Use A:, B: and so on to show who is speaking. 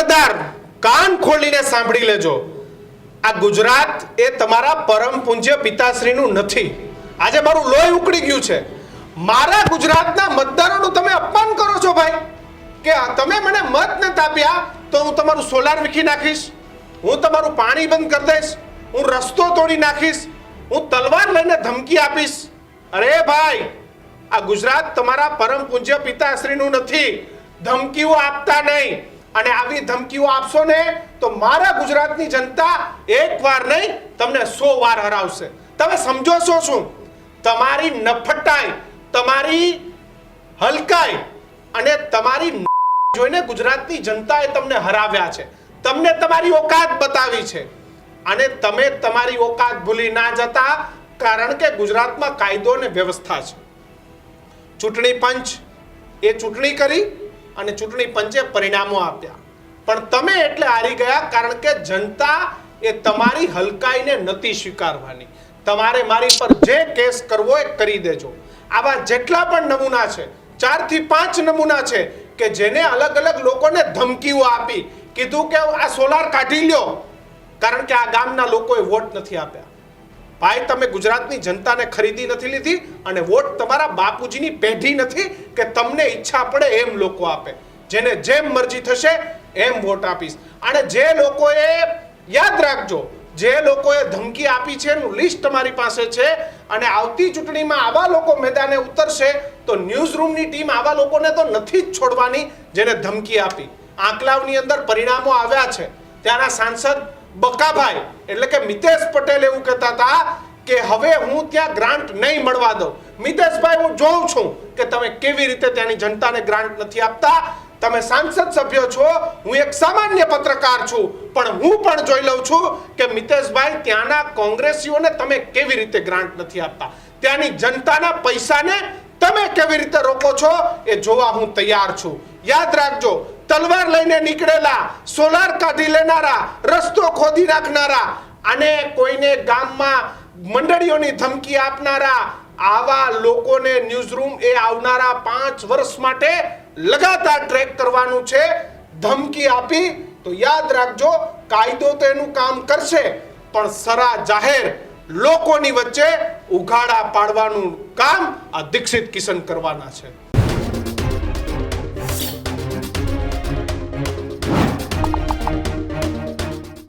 A: મતદાર કાન ખોલીને સાંભળી લેજો, આ ગુજરાત એ તમારા પરમ પૂજ્ય પિતાશ્રીનું નથી. આજે મારું લોહી ઉકળી ગયું છે. મારા ગુજરાતના મતદારોનું તમે અપમાન કરો છો ભાઈ, કે તમે મને મત નથી આપ્યા તો હું તમારું સોલાર વીખી નાખીશ, હું તમારું પાણી બંધ કરી દઈશ, હું રસ્તો તોડી નાખીશ, હું તલવાર લઈને ધમકી આપીશ. અરે ભાઈ, આ ગુજરાત તમારા પરમ પૂજ્ય પિતાશ્રીનું નથી. ધમકીઓ આપતા નહીં, અને આવી ધમકીઓ આપશો ને તો મારા ગુજરાતની જનતા એક વાર નહીં તમને 100 વાર હરાવશે. તમે સમજો છો શું? તમારી નફટાઈ, તમારી હલકાઈ અને તમારી જોઈને ગુજરાતની જનતાએ તમને હરાવ્યા છે, તમને તમારી ઓકાત બતાવી છે, અને તમે તમારી ઓકાત ભૂલી ના જતા, કારણ કે ગુજરાતમાં કાયદો અને વ્યવસ્થા છે. ચૂંટણી પંચ એ ચૂંટણી કરી અને ચૂંટણી પંચે પરિણામો આપ્યા, પણ તમે એટલે હારી ગયા કારણ કે જનતા એ તમારી હલકાઈને નથી સ્વીકારવાની. તમારે મારી પર જે કેસ કરવો એ કરી દેજો. આવા જેટલા પણ નમૂના છે, 4 થી 5 નમૂના છે કે જેને અલગ અલગ લોકોને ધમકીઓ આપી, કીધું કે આ સોલાર કાઢી લ્યો, કારણ કે આ ગામના લોકોએ વોટ નથી આપ્યા. ભાઈ, તમે ગુજરાતની જનતાને ખરીદી નથી લીધી, અને વોટ તમારા બાપુજીની પેઢી નથી કે તમને ઈચ્છા પડે એમ લોકો આપે. જેને જેમ મરજી થશે એમ વોટ આપીશ. અને જે લોકોએ, યાદ રાખજો, જે લોકોએ ધમકી આપી છે એનું લિસ્ટ તમારી પાસે છે, અને આવતી ચૂંટણીમાં આવા લોકો મેદાને ઉતરશે તો ન્યૂઝ રૂમની ટીમ આવા લોકોને તો નથી જ છોડવાની જેને ધમકી આપી. આંકલાવની અંદર પરિણામો આવ્યા છે. ત્યાંના સાંસદ બકાભાઈ એટલે કે મિતેશ પટેલ એવું કહેતા હતા કે હવે હું ત્યાં ગ્રાન્ટ નહીં મળવા દઉં. મિતેશભાઈ, હું જોઉં છું કે તમે કેવી રીતે ત્યાંની જનતાને ગ્રાન્ટ નથી આપતા. તમે સાંસદ સભ્ય છો, હું એક સામાન્ય પત્રકાર છું, પણ હું પણ જોઈ લઉં છું કે મિતેશભાઈ, ત્યાંના કોંગ્રેસીઓને તમે કેવી રીતે ગ્રાન્ટ નથી આપતા, ત્યાંની જનતાના પૈસાને તમે કેવી રીતે રોકો છો એ જોવા હું તૈયાર છું. યાદ રાખજો, તલવાર લઈને નીકળેલા, સોલાર કાઢી લેનારા, રસ્તો ખોદી નાખનારા અને કોઈને ગામમાં મંડળીઓની ધમકી આપનારા, આવા લોકોને ન્યૂઝરૂમ એ આવનારા 5 વર્ષ માટે લગાતાર ટ્રેક કરવાનું છે. ધમકી આપી તો યાદ રાખજો, કાયદો તો એનું કામ કરશે, પણ સરા જાહેર લોકોની વચ્ચે ઉઘાડા પાડવાનું કામ આ દીક્ષિત કિશન કરવાના છે.